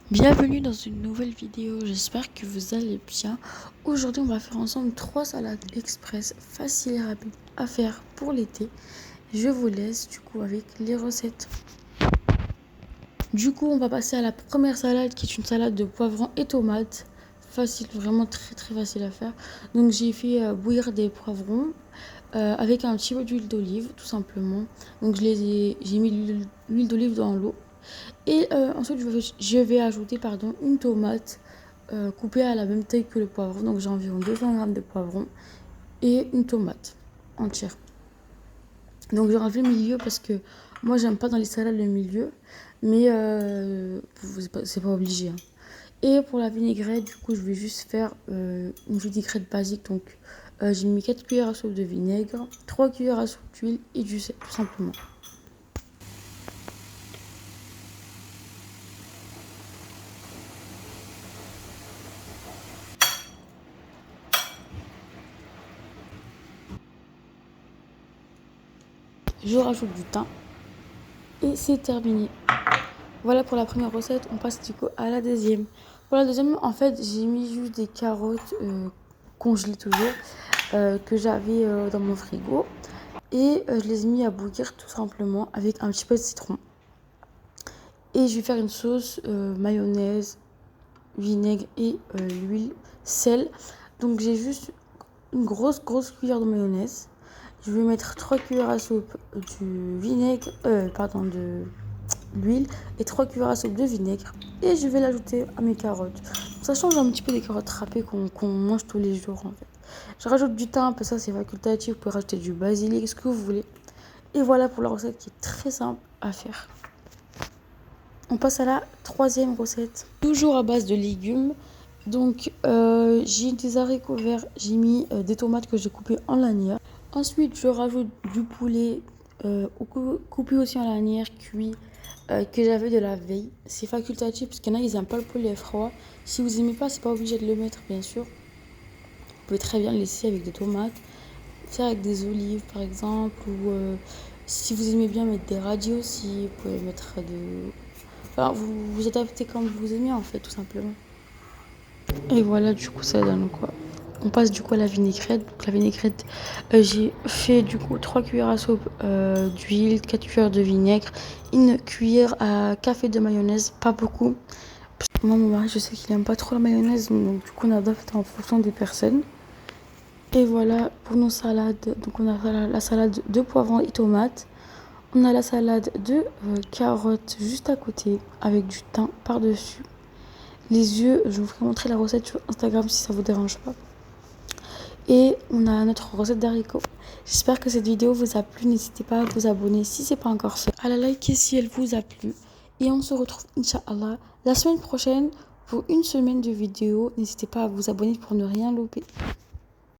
Bienvenue dans une nouvelle vidéo, j'espère que vous allez bien. Aujourd'hui on va faire ensemble 3 salades express faciles et rapides à faire pour l'été. Je vous laisse du coup avec les recettes. Du coup on va passer à la première salade qui est une salade de poivrons et tomates. Facile, vraiment très facile à faire. Donc j'ai fait bouillir des poivrons avec un petit peu d'huile d'olive tout simplement. Donc j'ai mis l'huile d'olive dans l'eau. Et ensuite, je vais ajouter une tomate coupée à la même taille que le poivron. Donc, j'ai environ 200 grammes de poivron et une tomate entière. Donc, j'ai enlevé le milieu parce que moi, j'aime pas dans les salades le milieu. Mais c'est pas obligé, hein. Et pour la vinaigrette, du coup, je vais juste faire une vinaigrette basique. Donc, j'ai mis 4 cuillères à soupe de vinaigre, 3 cuillères à soupe d'huile et du sel, tout simplement. Je rajoute du thym et c'est terminé. Voilà pour la première recette, on passe du coup à la deuxième. Pour la deuxième, en fait, j'ai mis juste des carottes congelées toujours, que j'avais dans mon frigo. Et je les ai mis à bouillir tout simplement avec un petit peu de citron. Et je vais faire une sauce mayonnaise, vinaigre et l'huile, sel. Donc j'ai juste une grosse cuillère de mayonnaise. Je vais mettre 3 cuillères à soupe du vinaigre, de l'huile et 3 cuillères à soupe de vinaigre. Et je vais l'ajouter à mes carottes. Ça change un petit peu des carottes râpées qu'on mange tous les jours en fait. Je rajoute du thym, parce que ça c'est facultatif. Vous pouvez rajouter du basilic, ce que vous voulez. Et voilà pour la recette qui est très simple à faire. On passe à la troisième recette. Toujours à base de légumes. Donc j'ai des haricots verts, j'ai mis des tomates que j'ai coupées en lanières. Ensuite je rajoute du poulet coupé aussi en lanières, cuit, que j'avais de la veille. C'est facultatif parce qu'il y en a ils n'aiment pas le poulet froid. Si vous n'aimez pas, c'est pas obligé de le mettre bien sûr. Vous pouvez très bien le laisser avec des tomates, faire avec des olives par exemple, ou si vous aimez bien mettre des radis aussi, vous pouvez mettre de... Enfin, vous adaptez comme vous aimez en fait tout simplement. Et voilà, du coup, ça donne quoi? On passe du coup à la vinaigrette. Donc, la vinaigrette, j'ai fait du coup 3 cuillères à soupe d'huile, 4 cuillères de vinaigre, une cuillère à café de mayonnaise, pas beaucoup. Parce que moi, mon mari, je sais qu'il aime pas trop la mayonnaise, donc du coup, on adapte en fonction des personnes. Et voilà pour nos salades. Donc, on a la salade de poivrons et tomates. On a la salade de carottes juste à côté avec du thym par-dessus. Les yeux, je vous ferai montrer la recette sur Instagram si ça vous dérange pas. Et on a notre recette d'haricots. J'espère que cette vidéo vous a plu. N'hésitez pas à vous abonner si ce n'est pas encore fait, à la liker si elle vous a plu. Et on se retrouve, Inch'Allah, la semaine prochaine pour une semaine de vidéos. N'hésitez pas à vous abonner pour ne rien louper.